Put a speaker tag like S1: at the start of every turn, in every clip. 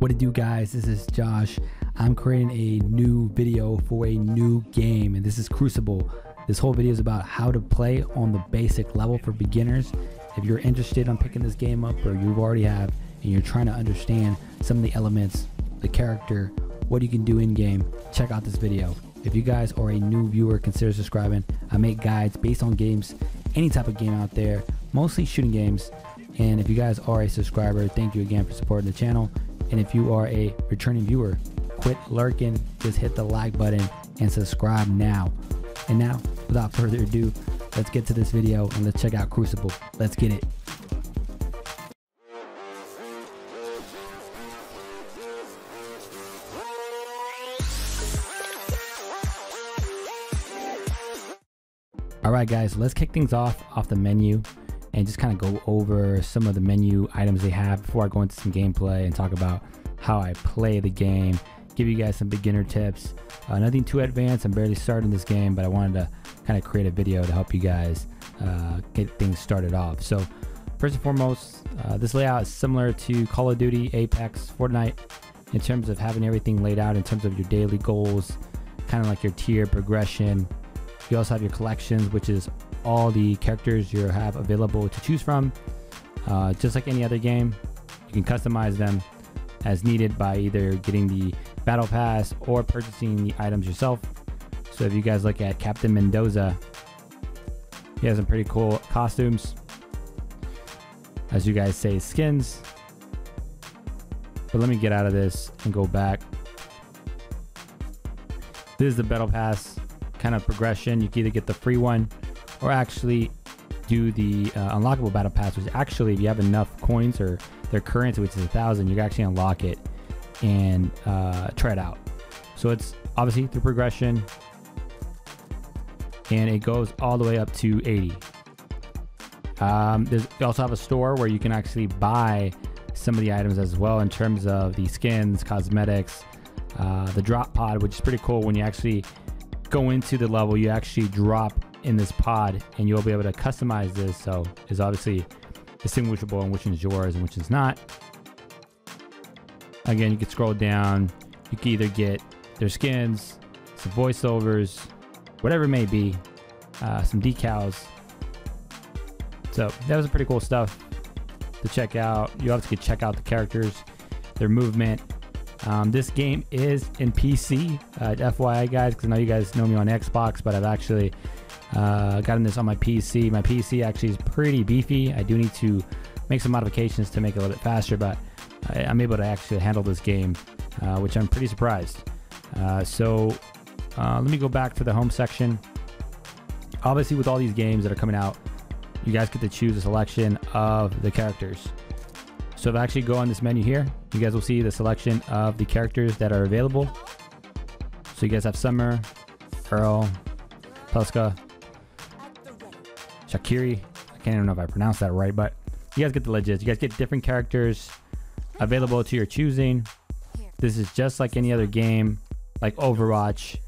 S1: What it do, guys? This is Josh. I'm creating a new video for a new game, and this is Crucible. This whole video is about how to play on the basic level for beginners. If you're interested in picking this game up, or you already have, and you're trying to understand some of the elements, the character, what you can do in game, check out this video. If you guys are a new viewer, consider subscribing. I make guides based on games, any type of game out there, mostly shooting games. And if you guys are a subscriber, thank you again for supporting the channel. And if you are a returning viewer, quit lurking, just hit the like button and subscribe now. And now, without further ado, let's get to this video and let's check out Crucible. Let's get it. All right, guys, let's kick things off the menu and just kind of go over some of the menu items they have before I go into some gameplay and talk about how I play the game, give you guys some beginner tips. Nothing too advanced. I'm barely starting this game, but I wanted to kind of create a video to help you guys get things started off. So first and foremost, this layout is similar to Call of Duty, Apex, Fortnite in terms of having everything laid out in terms of your daily goals, kind of like your tier progression. You also have your collections, which is all the characters you have available to choose from. Just like any other game, you can customize them as needed by either getting the battle pass or purchasing the items yourself. So if you guys look at Captain Mendoza, he has some pretty cool costumes. As you guys say, skins. But let me get out of this and go back. This is the battle pass kind of progression. You can either get the free one or actually do the unlockable battle pass, which actually, if you have enough coins or their currency, which is 1,000, you can actually unlock it and try it out. So it's obviously through progression, and it goes all the way up to 80. You also have a store where you can actually buy some of the items as well in terms of the skins, cosmetics, the drop pod, which is pretty cool. When you actually go into the level, you actually drop in this pod and you'll be able to customize this, so it's obviously distinguishable on which is yours and which is not. Again, you can scroll down, you can either get their skins, some voiceovers, whatever it may be, some decals. So that was pretty cool stuff to check out. You obviously can check out the characters, their movement. This game is in PC, FYI guys, because I know you guys know me on Xbox, but I've actually gotten this on my PC. My PC actually is pretty beefy. I do need to make some modifications to make it a little bit faster, but I'm able to actually handle this game, which I'm pretty surprised. So let me go back to the home section. Obviously, with all these games that are coming out, you guys get to choose a selection of the characters. So if I actually go on this menu here, you guys will see the selection of the characters that are available. So you guys have Summer, Earl, Tuska, Shakiri. I can't even know if I pronounced that right, but you guys get the legit. You guys get different characters available to your choosing. This is just like any other game, like Overwatch.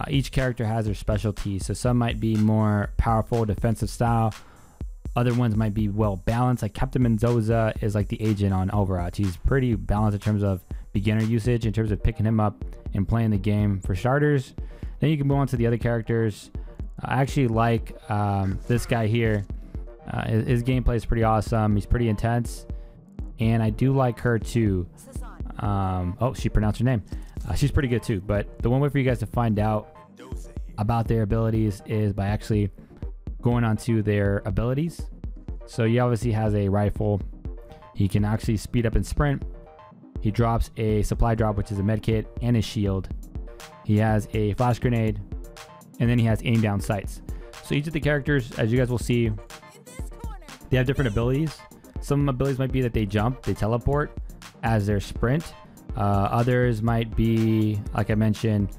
S1: Each character has their specialty. So some might be more powerful defensive style. Other ones might be well balanced. Like Captain Mendoza is like the agent on Overwatch. He's pretty balanced in terms of beginner usage, in terms of picking him up and playing the game for starters. Then you can move on to the other characters. I actually like this guy here. His gameplay is pretty awesome. He's pretty intense. And I do like her too. Oh, she pronounced her name. She's pretty good too. But the one way for you guys to find out about their abilities is by actually going onto their abilities. So he obviously has a rifle. He can actually speed up and sprint. He drops a supply drop, which is a med kit, and a shield. He has a flash grenade, and then he has aim down sights. So each of the characters, as you guys will see, they have different abilities. Some abilities might be that they jump, they teleport as their sprint. Others might be, like I mentioned,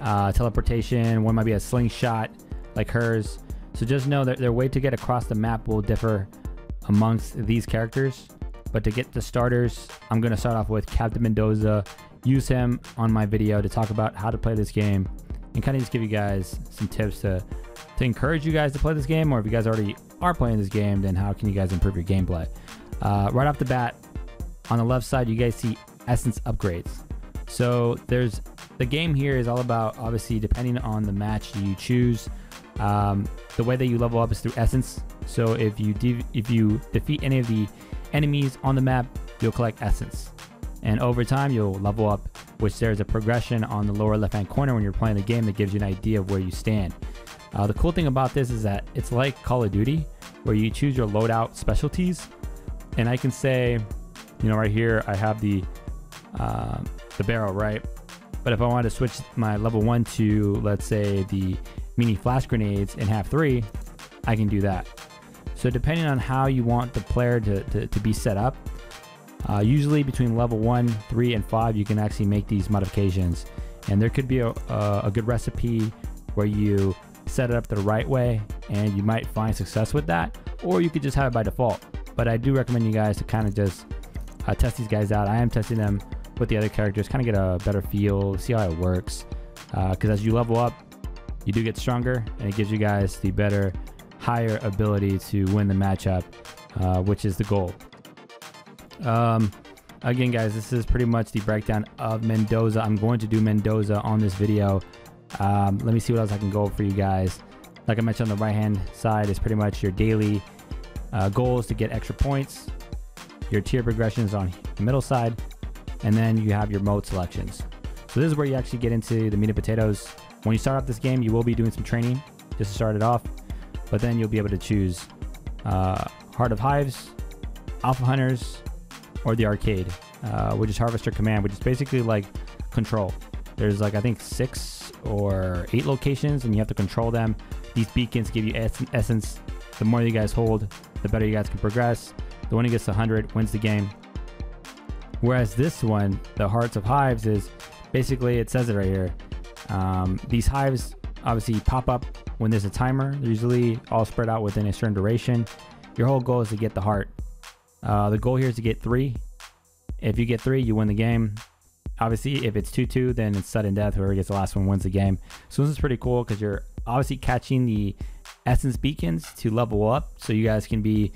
S1: teleportation. One might be a slingshot like hers. So just know that their way to get across the map will differ amongst these characters. But to get the starters, I'm going to start off with Captain Mendoza. Use him on my video to talk about how to play this game and kind of just give you guys some tips to encourage you guys to play this game. Or if you guys already are playing this game, then how can you guys improve your gameplay? Right off the bat, on the left side, you guys see essence upgrades. So the game here is all about, obviously, depending on the match you choose, the way that you level up is through essence. So if you defeat any of the enemies on the map, you'll collect essence, and over time you'll level up, which there's a progression on the lower left hand corner when you're playing the game that gives you an idea of where you stand. The cool thing about this is that it's like Call of Duty, where you choose your loadout specialties, and I can say, you know, right here I have the barrel, right? But if I wanted to switch my level 1 to, let's say, the mini flash grenades and have 3, I can do that. So depending on how you want the player to be set up, usually between level 1, 3, and 5, you can actually make these modifications. And there could be a good recipe where you set it up the right way and you might find success with that, or you could just have it by default. But I do recommend you guys to kind of just test these guys out. I am testing them with the other characters, kind of get a better feel, see how it works. Because as you level up, you do get stronger, and it gives you guys the better, higher ability to win the matchup, which is the goal. Again, guys, this is pretty much the breakdown of Mendoza. I'm going to do Mendoza on this video. Let me see what else I can go over for you guys. Like I mentioned, on the right hand side is pretty much your daily goals to get extra points, your tier progressions on the middle side, and then you have your mode selections. So this is where you actually get into the meat and potatoes. When you start off this game, you will be doing some training just to start it off, but then you'll be able to choose Heart of Hives, Alpha Hunters, or the arcade, which is Harvester Command, which is basically like control. There's like, I think 6 or 8 locations, and you have to control them. These beacons give you essence. The more you guys hold, the better you guys can progress. The one who gets 100 wins the game. Whereas this one, the Hearts of Hives, is basically, it says it right here. These hives obviously pop up when there's a timer. They're usually all spread out within a certain duration. Your whole goal is to get the heart. The goal here is to get 3. If you get 3, you win the game. Obviously, if it's 2-2, then it's sudden death. Whoever gets the last one wins the game. So this is pretty cool because you're obviously catching the essence beacons to level up, so you guys can be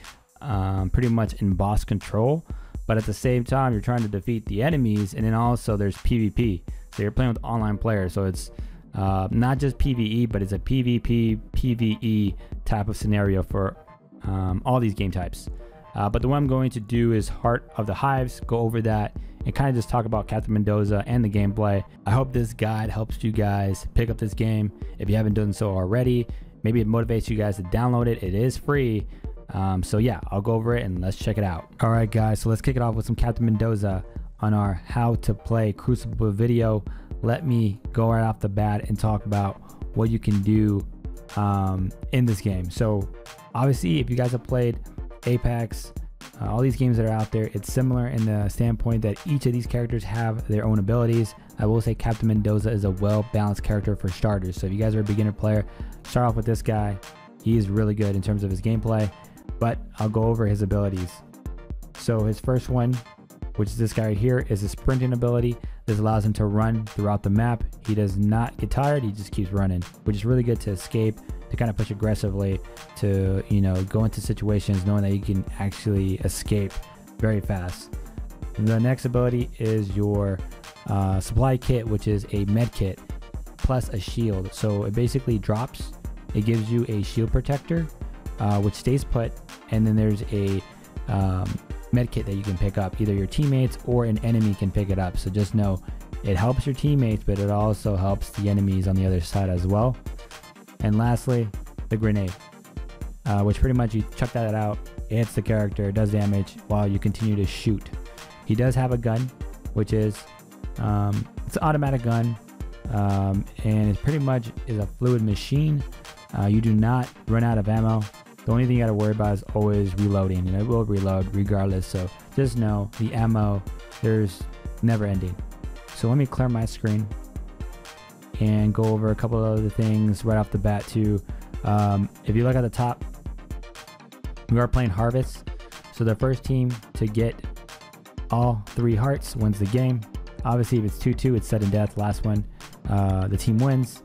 S1: pretty much in boss control. But at the same time, you're trying to defeat the enemies, and then also there's PvP. So you're playing with online players, so it's not just PvE, but it's a PvP, PvE type of scenario for all these game types. But the one I'm going to do is Heart of the Hives, go over that, and kind of just talk about Captain Mendoza and the gameplay. I hope this guide helps you guys pick up this game if you haven't done so already. Maybe it motivates you guys to download it. It is free. So yeah, I'll go over it and let's check it out. All right, guys, so let's kick it off with some Captain Mendoza on our how to play Crucible video. Let me go right off the bat and talk about what you can do in this game. So obviously, if you guys have played Apex, all these games that are out there, it's similar in the standpoint that each of these characters have their own abilities. I will say Captain Mendoza is a well-balanced character for starters. So if you guys are a beginner player, start off with this guy. He is really good in terms of his gameplay, but I'll go over his abilities. So his first one, which is this guy right here, is his sprinting ability. This allows him to run throughout the map. He does not get tired, he just keeps running, which is really good to escape, to kind of push aggressively, to, you know, go into situations knowing that you can actually escape very fast. The next ability is your supply kit, which is a med kit plus a shield. So it basically drops, it gives you a shield protector, which stays put, and then there's a med kit that you can pick up. Either your teammates or an enemy can pick it up. So just know it helps your teammates, but it also helps the enemies on the other side as well. And lastly, the grenade, which pretty much you chuck that out, it hits the character, it does damage while you continue to shoot. He does have a gun, which is it's an automatic gun, and it pretty much is a fluid machine. You do not run out of ammo. The only thing you got to worry about is always reloading, and it will reload regardless. So just know the ammo, there's never ending. So let me clear my screen and go over a couple of other things right off the bat too. If you look at the top, we are playing Harvest. So the first team to get all 3 hearts wins the game. Obviously, if it's 2-2, it's sudden death. Last one, the team wins.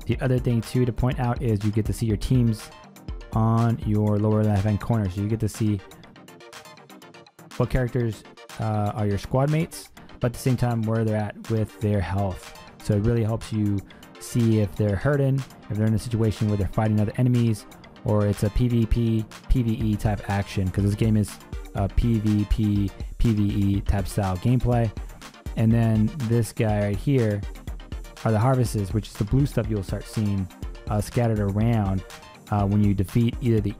S1: The other thing too to point out is you get to see your teams on your lower left hand corner. So you get to see what characters are your squad mates, but at the same time where they're at with their health. So it really helps you see if they're hurting, if they're in a situation where they're fighting other enemies, or it's a PvP, PvE type action, because this game is a PvP, PvE type style gameplay. And then this guy right here are the harvests, which is the blue stuff you'll start seeing scattered around when you defeat either the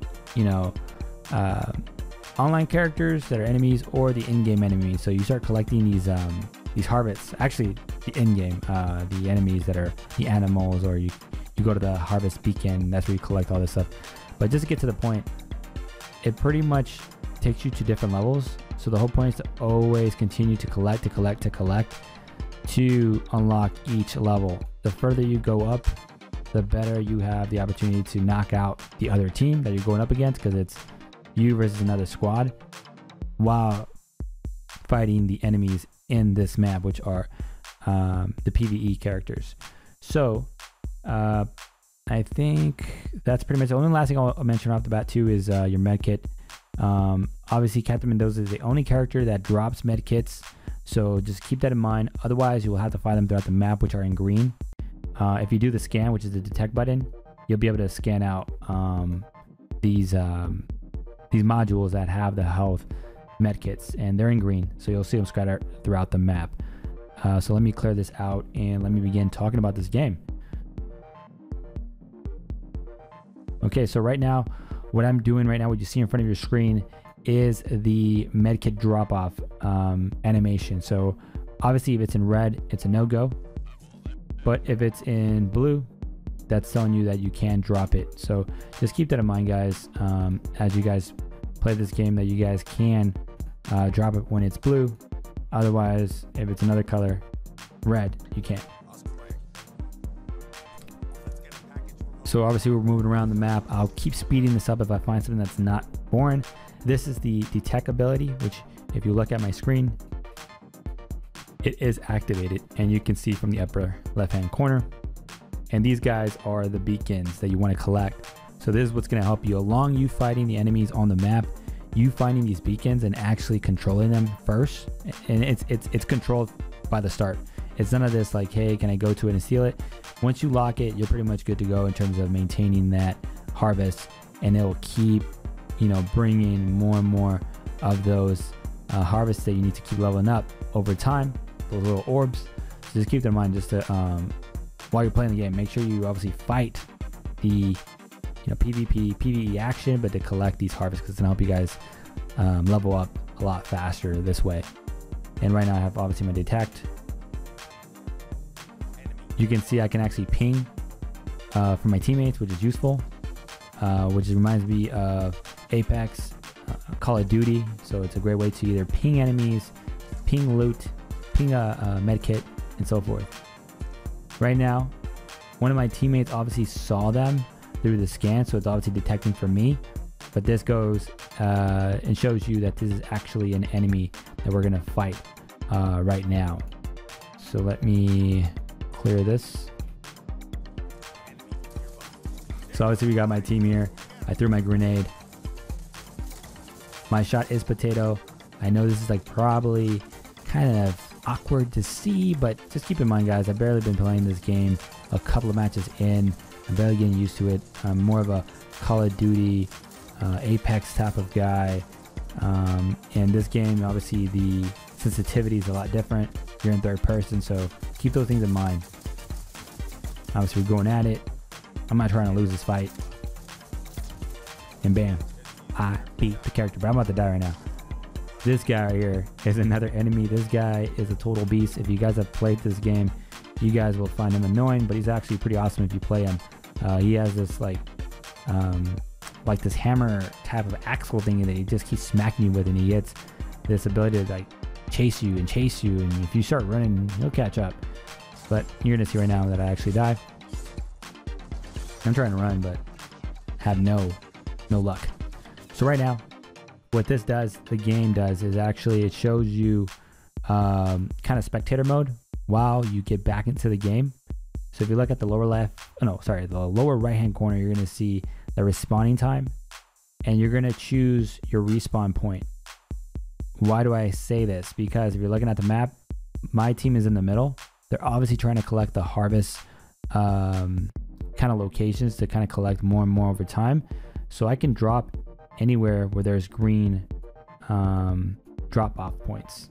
S1: online characters that are enemies or the in-game enemies. So you start collecting these harvests, actually the in-game, the enemies that are the animals, or you go to the harvest beacon, that's where you collect all this stuff. But just to get to the point, it pretty much takes you to different levels. So the whole point is to always continue to collect, to unlock each level. The further you go up, the better you have the opportunity to knock out the other team that you're going up against, because it's you versus another squad, while fighting the enemies in this map, which are the PvE characters. So I think that's pretty much the only last thing I'll mention off the bat too is your medkit. Obviously Captain Mendoza is the only character that drops medkits, so just keep that in mind. Otherwise you will have to find them throughout the map, which are in green. If you do the scan, which is the detect button, you'll be able to scan out these modules that have the health medkits, and they're in green, so you'll see them scattered throughout the map. So let me clear this out and let me begin talking about this game. Okay, so right now, what I'm doing right now, what you see in front of your screen, is the medkit drop-off animation. So obviously if it's in red, it's a no-go, but if it's in blue, that's telling you that you can drop it. So just keep that in mind, guys, as you guys play this game, that you guys can drop it when it's blue. Otherwise, if it's another color, red, you can't. So obviously we're moving around the map. I'll keep speeding this up if I find something that's not boring. This is the detect ability, which if you look at my screen, it is activated, and you can see from the upper left hand corner. And these guys are the beacons that you want to collect. So this is what's going to help you along you fighting the enemies on the map, you finding these beacons and actually controlling them first. And it's controlled by the start. It's none of this like, hey, can I go to it and steal it? Once you lock it, you're pretty much good to go in terms of maintaining that harvest, and it will keep, bringing more and more of those harvests that you need to keep leveling up over time, those little orbs. So just keep that in mind, just to, while you're playing the game, make sure you obviously fight the PvP, PvE action, but to collect these harvests, because it's gonna help you guys level up a lot faster this way. And right now I have obviously my detect. You can see I can actually ping for my teammates, which is useful, which reminds me of Apex, Call of Duty. So it's a great way to either ping enemies, ping loot, ping a medkit, and so forth. Right now, one of my teammates obviously saw them through the scan, so it's obviously detecting for me. But this goes and shows you that this is actually an enemy that we're gonna fight right now. So let me clear this. So obviously we got my team here. I threw my grenade. My shot is potato. I know this is like probably kind of awkward to see, but just keep in mind, guys, I've barely been playing this game a couple of matches in. I'm barely getting used to it. I'm more of a Call of Duty, Apex type of guy. And this game, obviously the sensitivity is a lot different. You're in third person, so keep those things in mind. Obviously we're going at it. I'm not trying to lose this fight. And bam, I beat the character, but I'm about to die right now. This guy right here is another enemy. This guy is a total beast. If you guys have played this game, you guys will find him annoying, but he's actually pretty awesome if you play him. He has this like this hammer type of axle thing that he just keeps smacking you with, and he gets this ability to like chase you, and if you start running, he'll catch up. But you're gonna see right now that I actually die. I'm trying to run, but have no luck. So right now, what this does, the game does, is actually it shows you kind of spectator mode while you get back into the game. So if you look at the lower left, the lower right hand corner, you're gonna see the respawning time, and you're gonna choose your respawn point, Why do I say this? Because if you're looking at the map, my team is in the middle. They're obviously trying to collect the harvest kind of locations to kind of collect more and more over time. So I can drop anywhere where there's green drop off points.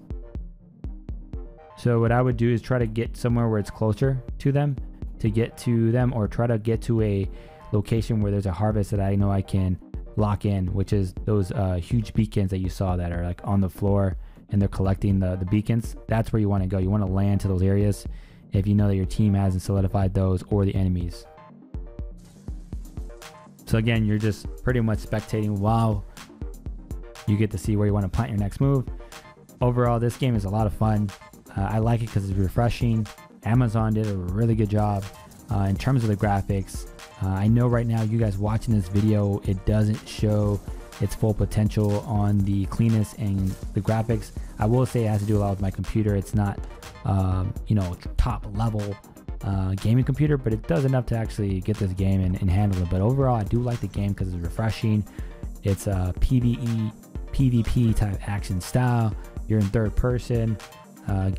S1: So what I would do is try to get somewhere where it's closer to them to get to them, or try to get to a location where there's a harvest that I know I can lock in, which is those huge beacons that you saw that are like on the floor and they're collecting the beacons. That's where you want to go. You want to land to those areas if you know that your team hasn't solidified those or the enemies. So again, you're just pretty much spectating while you get to see where you want to plant your next move. Overall, this game is a lot of fun. I like it because it's refreshing. Amazon did a really good job in terms of the graphics. I know right now you guys watching this video, it doesn't show its full potential on the cleanness and the graphics. I will say it has to do a lot with my computer. It's not, you know, top level gaming computer, but it does enough to actually get this game and handle it. But overall, I do like the game because it's refreshing. It's a PvE, PvP type action style. You're in third person.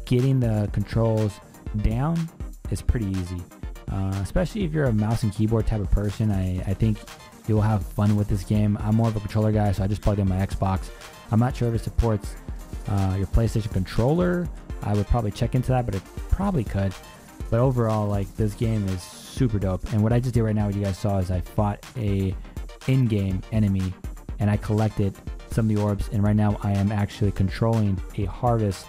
S1: Getting the controls down is pretty easy, especially if you're a mouse and keyboard type of person. I think you'll have fun with this game. I'm more of a controller guy, so I just plugged in my Xbox. I'm not sure if it supports your PlayStation controller. I would probably check into that, but it probably could. But overall, like, this game is super dope. And what I just did right now, what you guys saw, is I fought a in-game enemy and I collected some of the orbs, and right now I am actually controlling a harvest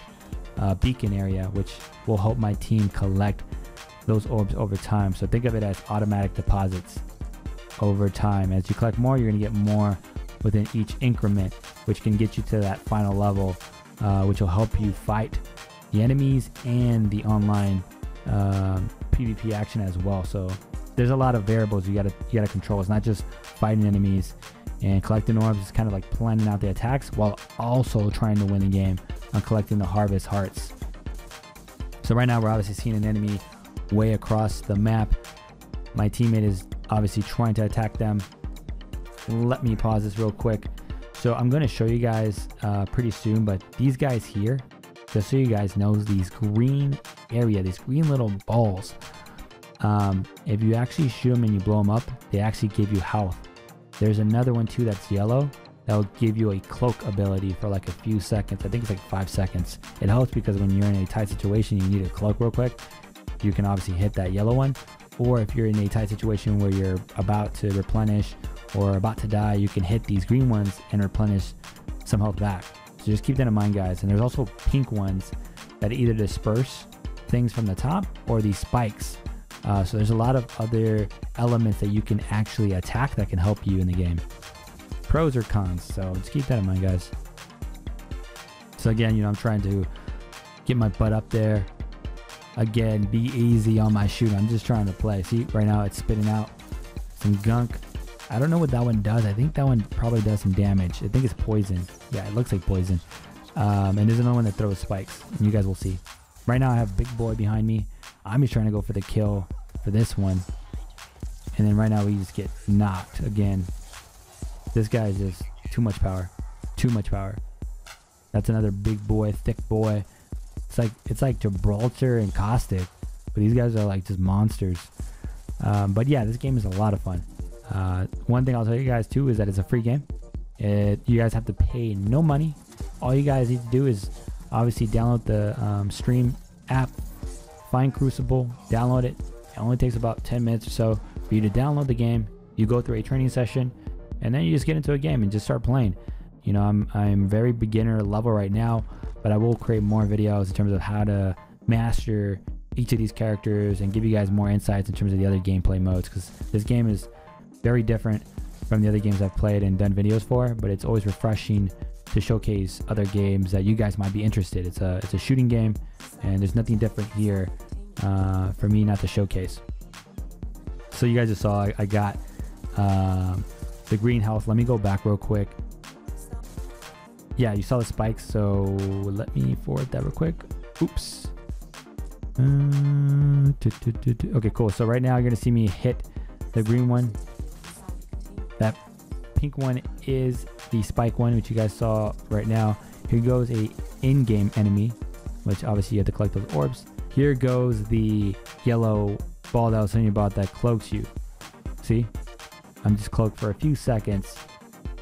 S1: beacon area, which will help my team collect those orbs over time. So think of it as automatic deposits over time. As you collect more, you're going to get more within each increment, which can get you to that final level, which will help you fight the enemies and the online PvP action as well. So there's a lot of variables you gotta control. It's not just fighting enemies and collecting orbs. It's kind of like planning out the attacks while also trying to win the game on collecting the harvest hearts. So right now we're obviously seeing an enemy way across the map. My teammate is obviously trying to attack them. Let me pause this real quick. So I'm going to show you guys pretty soon, but these guys here, just so you guys know, these green area, these green little balls, if you actually shoot them and you blow them up, they actually give you health. There's another one too that's yellow that'll give you a cloak ability for like a few seconds. I think it's like 5 seconds. It helps because when you're in a tight situation, you need a cloak real quick. You can obviously hit that yellow one, or if you're in a tight situation where you're about to replenish or about to die, you can hit these green ones and replenish some health back. So just keep that in mind, guys. And there's also pink ones that either disperse things from the top or these spikes. So there's a lot of other elements that you can actually attack that can help you in the game. Pros or cons, so just keep that in mind, guys. So again, you know, I'm trying to get my butt up there. Again, be easy on my shoot. I'm just trying to play. See, right now it's spitting out some gunk. I don't know what that one does. I think that one probably does some damage. I think it's poison. Yeah, it looks like poison. And there's another one that throws spikes, and you guys will see. Right now I have Big Boy behind me. I'm just trying to go for the kill for this one. And then right now we just get knocked again. This guy is just too much power. Too much power. That's another big boy, thick boy. It's like Gibraltar and Caustic, but these guys are like just monsters. But yeah, this game is a lot of fun. One thing I'll tell you guys too is that it's a free game. You guys have to pay no money. All you guys need to do is obviously download the Stream app, find Crucible, download it. It only takes about 10 minutes or so for you to download the game. You go through a training session, and then you just get into a game and just start playing. You know, I'm very beginner level right now, but I will create more videos in terms of how to master each of these characters and give you guys more insights in terms of the other gameplay modes, because this game is very different from the other games I've played and done videos for, but it's always refreshing to showcase other games that you guys might be interested. It's a shooting game, and there's nothing different here for me not to showcase. So you guys just saw I got the green health. Let me go back real quick. Yeah, you saw the spikes, so let me forward that real quick. Oops. Okay, cool. So right now you're gonna see me hit the green one. That pink one is the spike one, which you guys saw right now, Here goes a in-game enemy, which obviously you have to collect those orbs. Here goes the yellow ball that I was telling you about that cloaks you. See? I'm just cloaked for a few seconds,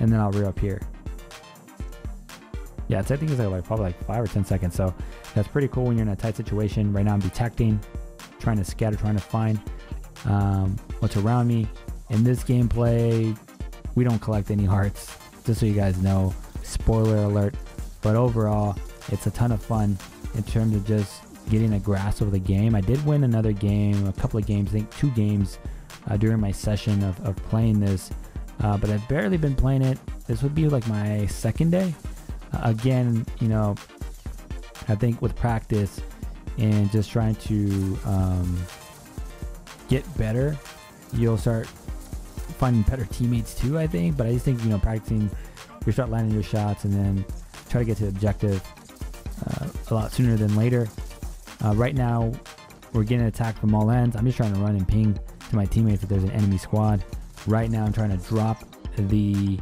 S1: and then I'll rear up here. Yeah, I think it's like probably like 5 or 10 seconds. So that's pretty cool when you're in a tight situation. Right now I'm detecting, trying to scatter, trying to find what's around me. In this gameplay, we don't collect any hearts, just so you guys know. Spoiler alert. But overall, it's a ton of fun in terms of just getting a grasp of the game. I did win another game, a couple of games, I think 2 games during my session of playing this. But I've barely been playing it. This would be like my 2nd day. Again, you know, I think with practice and just trying to get better, you'll start finding better teammates too, I think. But I just think, you know, practicing, you start landing your shots and then try to get to the objective a lot sooner than later. Right now, we're getting attacked from all ends. I'm just trying to run and ping to my teammates if there's an enemy squad. Right now, I'm trying to drop the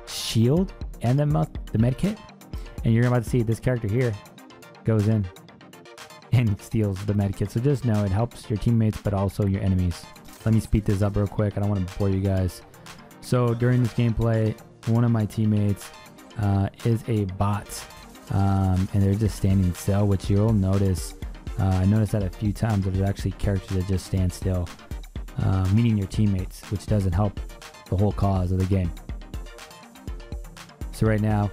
S1: shield and the med kit. And you're about to see this character here goes in and steals the med kit. So just know it helps your teammates, but also your enemies. Let me speed this up real quick. I don't want to bore you guys. So during this gameplay, one of my teammates is a bot. And they're just standing still, which you'll notice. I noticed that a few times. There's actually characters that just stand still, meaning your teammates, which doesn't help the whole cause of the game. So right now,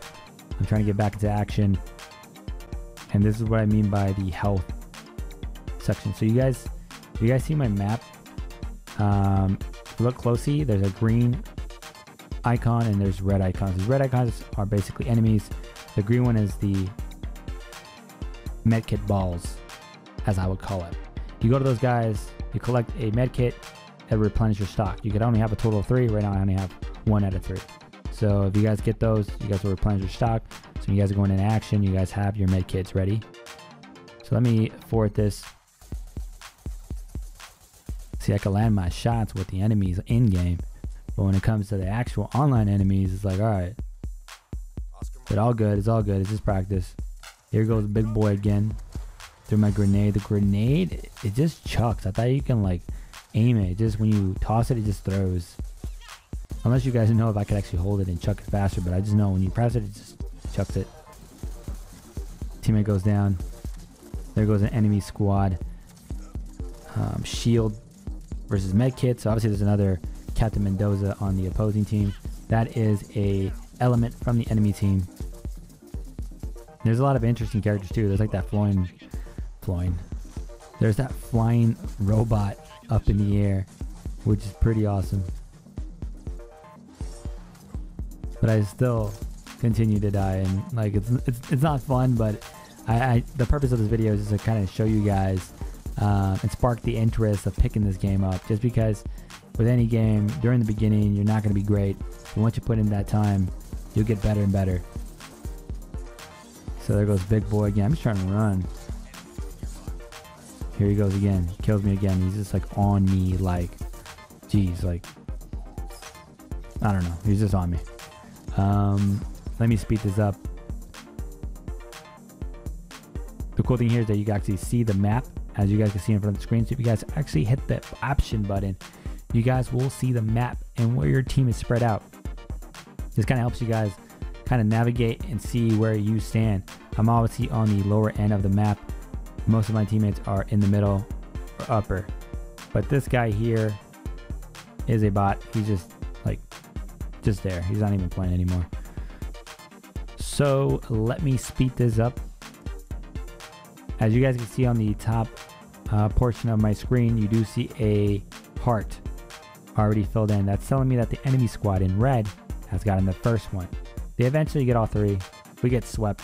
S1: I'm trying to get back into action, and this is what I mean by the health section. So you guys see my map? Look closely. There's a green icon and there's red icons. These red icons are basically enemies. The green one is the medkit balls, as I would call it. You go to those guys, you collect a medkit that replenish your stock. You could only have a total of 3. Right now I only have 1 out of 3. So if you guys get those, you guys will replenish your stock. So when you guys are going into action, you guys have your medkits ready. So let me forward this. See, I can land my shots with the enemies in game, but when it comes to the actual online enemies, it's like, all right, but all good. It's all good. It's just practice. Here goes big boy again. Threw my grenade. The grenade, it just chucks. I thought you can like aim it. Just when you toss it, it just throws. Unless you guys know if I could actually hold it and chuck it faster, but I just know when you press it, it just chucks it. Teammate goes down. There goes an enemy squad. Shield versus medkit. So obviously there's another Captain Mendoza on the opposing team. That is a element from the enemy team. There's a lot of interesting characters too. There's like that there's that flying robot up in the air, which is pretty awesome. But I still continue to die, and like it's not fun, but the purpose of this video is just to kind of show you guys and spark the interest of picking this game up. Just because with any game, during the beginning, you're not going to be great, but once you put in that time, you'll get better and better. So there goes big boy again. I'm just trying to run. Here he goes again. Kills me again. He's just like on me, like, geez, like, I don't know. He's just on me. Let me speed this up. The cool thing here is that you can actually see the map, as you guys can see in front of the screen. So if you guys actually hit the option button, you guys will see the map and where your team is spread out. This kind of helps you guys kind of navigate and see where you stand. I'm obviously on the lower end of the map. Most of my teammates are in the middle or upper, but this guy here is a bot. He's just like just there. He's not even playing anymore. So let me speed this up. As you guys can see on the top portion of my screen, you do see a heart already filled in. That's telling me that the enemy squad in red has gotten the first one. They eventually get all 3. We get swept,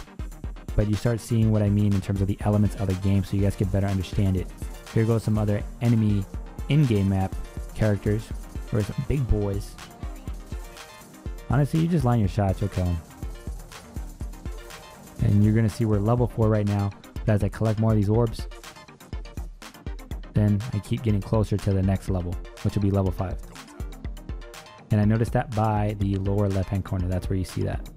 S1: but you start seeing what I mean in terms of the elements of the game, so you guys can better understand it. Here goes some other enemy in-game map characters, or some big boys. Honestly, you just line your shots, you'll kill them. And you're gonna see we're level 4 right now. But as I collect more of these orbs, then I keep getting closer to the next level, which will be level 5. And I noticed that by the lower left-hand corner. That's where you see that.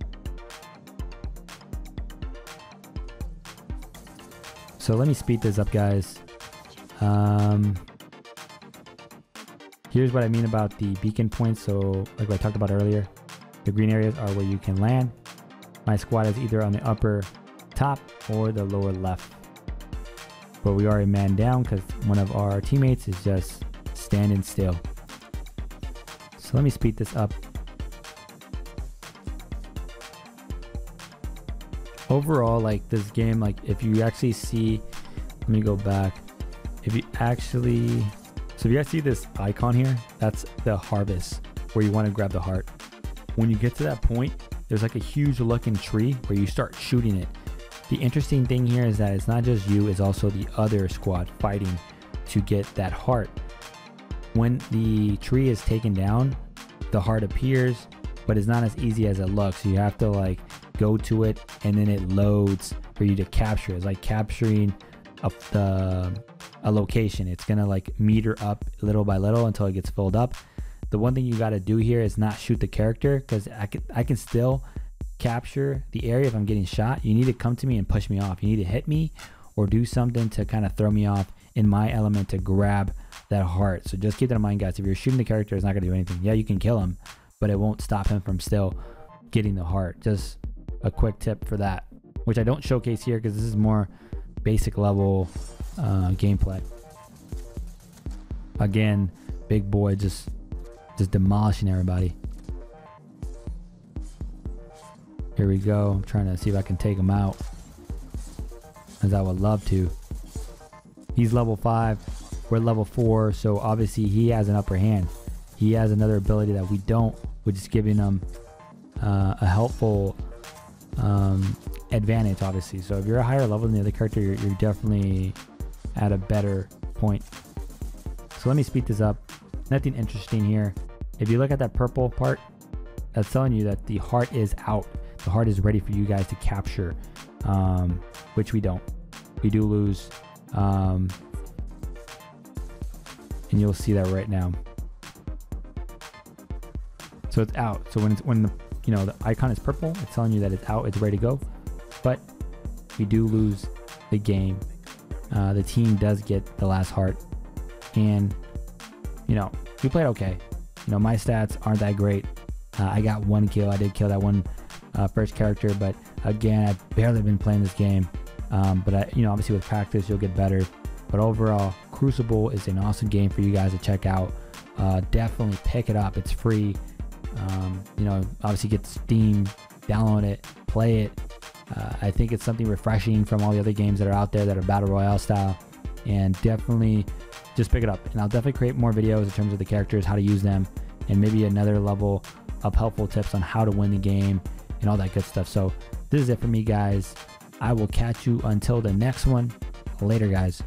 S1: So let me speed this up, guys. Here's what I mean about the beacon points. So like I talked about earlier, the green areas are where you can land. My squad is either on the upper top or the lower left. But we are a man down because one of our teammates is just standing still. So let me speed this up. Overall, like this game, like if you actually see, let me go back. If you actually, so if you guys see this icon here, that's the harvest where you want to grab the heart. When you get to that point, there's like a huge looking tree where you start shooting it. The interesting thing here is that it's not just you, it's also the other squad fighting to get that heart. When the tree is taken down, the heart appears, but it's not as easy as it looks. So you have to like go to it and then it loads for you to capture. It's like capturing a location. It's gonna like meter up little by little until it gets filled up. The one thing you got to do here is not shoot the character, because I can still capture the area if I'm getting shot. You need to come to me and push me off. You need to hit me or do something to kind of throw me off in my element to grab that heart. So just keep that in mind, guys. If you're shooting the character, it's not gonna do anything. Yeah, you can kill him, but it won't stop him from still getting the heart. Just a quick tip for that, which I don't showcase here because this is more basic level gameplay. Again, big boy just demolishing everybody. Here we go. I'm trying to see if I can take him out, as I would love to. He's level 5, we're level 4, so obviously he has an upper hand. He has another ability that we don't, which is giving him a helpful advantage, obviously. So if you're a higher level than the other character, you're definitely at a better point. So let me speed this up. Nothing interesting here. If you look at that purple part, that's telling you that the heart is out. The heart is ready for you guys to capture, which we don't. We do lose, and you'll see that right now. So it's out. So when the the icon is purple, it's telling you that it's out, it's ready to go. But we do lose the game. The team does get the last heart, and we played okay. My stats aren't that great. I got 1 kill. I did kill that one first character, but again, I've barely been playing this game. But obviously with practice, you'll get better. But overall, Crucible is an awesome game for you guys to check out. Definitely pick it up. It's free. Obviously get Steam, download it, play it. I think it's something refreshing from all the other games that are out there that are battle royale style, and definitely just pick it up. And I'll definitely create more videos in terms of the characters, how to use them, and maybe another level of helpful tips on how to win the game and all that good stuff. So this is it for me, guys. I will catch you until the next one. Later, guys.